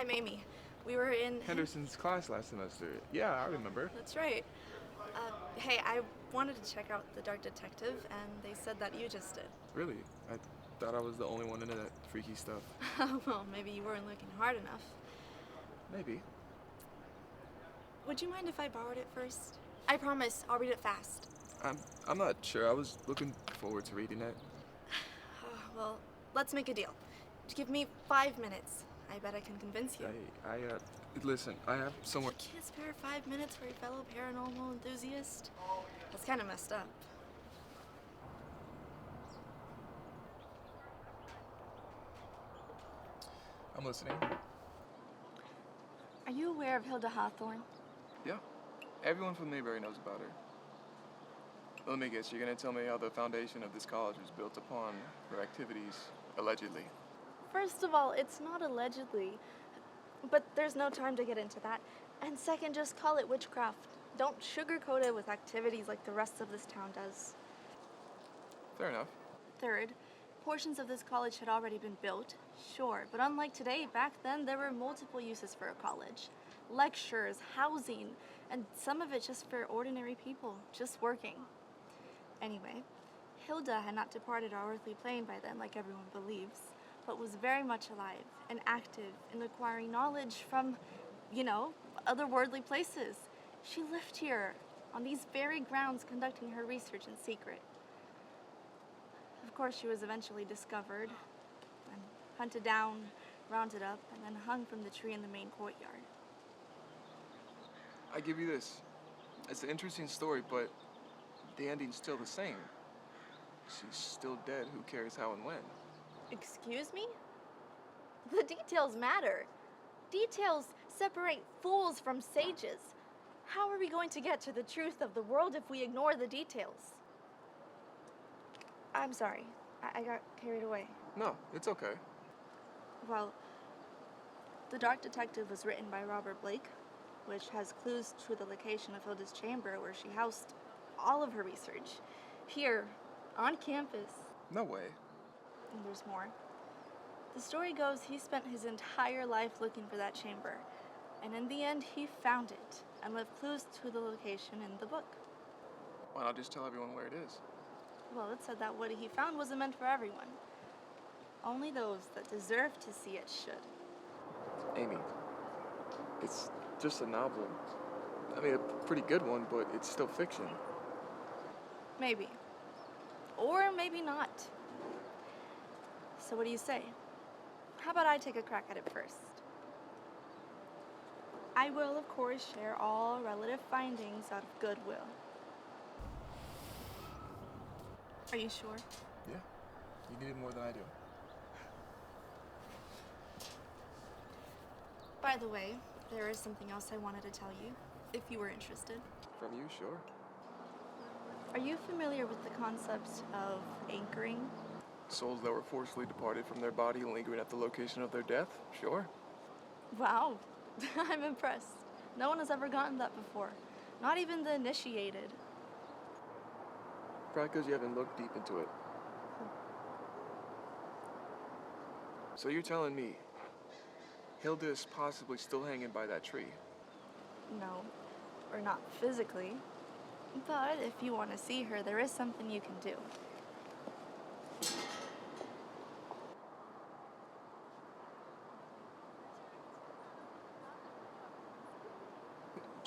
I'm Amy. We were in Henderson's class last semester. Yeah, I remember. That's right. Hey, I wanted to check out The Dark Detective, and they said that you just did. Really? I thought I was the only one into that freaky stuff. Well, maybe you weren't looking hard enough. Maybe. Would you mind if I borrowed it first? I promise, I'll read it fast. I'm not sure. I was looking forward to reading it. Well, let's make a deal. Give me 5 minutes. I bet I can convince you. Listen, I have somewhere... You can't spare 5 minutes for a fellow paranormal enthusiast? That's kind of messed up. I'm listening. Are you aware of Hilda Hawthorne? Yeah. Everyone from Mayberry knows about her. Let me guess, you're gonna tell me how the foundation of this college was built upon her activities, allegedly. First of all, it's not allegedly. But there's no time to get into that. And second, just call it witchcraft. Don't sugarcoat it with activities like the rest of this town does. Fair enough. Third, portions of this college had already been built, sure, but unlike today, back then there were multiple uses for a college. Lectures, housing, and some of it just for ordinary people, just working. Anyway, Hilda had not departed our earthly plane by then, like everyone believes, but was very much alive and active in acquiring knowledge from, otherworldly places. She lived here, on these very grounds, conducting her research in secret. Of course, she was eventually discovered and hunted down, rounded up, and then hung from the tree in the main courtyard. I give you this. It's an interesting story, but the ending's still the same. She's still dead. Who cares how and when? Excuse me? The details matter. Details separate fools from sages. How are we going to get to the truth of the world if we ignore the details? I'm sorry. I got carried away. No, it's okay. Well, The Dark Detective was written by Robert Blake, which has clues to the location of Hilda's chamber where she housed all of her research. Here, on campus. No way. And there's more. The story goes he spent his entire life looking for that chamber, and in the end he found it, and left clues to the location in the book. Why not just tell everyone where it is? Well, it said that what he found wasn't meant for everyone. Only those that deserve to see it should. Amy, it's just a novel. I mean, a pretty good one, but it's still fiction. Maybe. Or maybe not. So what do you say? How about I take a crack at it first? I will, of course, share all relative findings out of goodwill. Are you sure? Yeah. You need it more than I do. By the way, there is something else I wanted to tell you, if you were interested. From you, sure. Are you familiar with the concept of anchoring? Souls that were forcefully departed from their body lingering at the location of their death? Sure. Wow, I'm impressed. No one has ever gotten that before. Not even the initiated. Probably because you haven't looked deep into it. So you're telling me Hilda is possibly still hanging by that tree? No, or not physically. But if you want to see her, there is something you can do.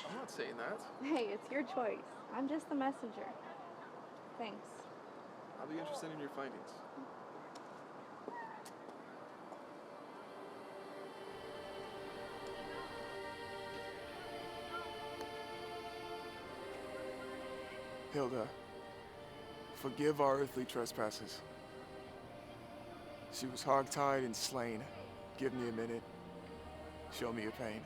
I'm not saying that. Hey, it's your choice. I'm just the messenger. Thanks. I'll be interested in your findings. Hilda, forgive our earthly trespasses. She was hogtied and slain. Give me a minute. Show me your pain.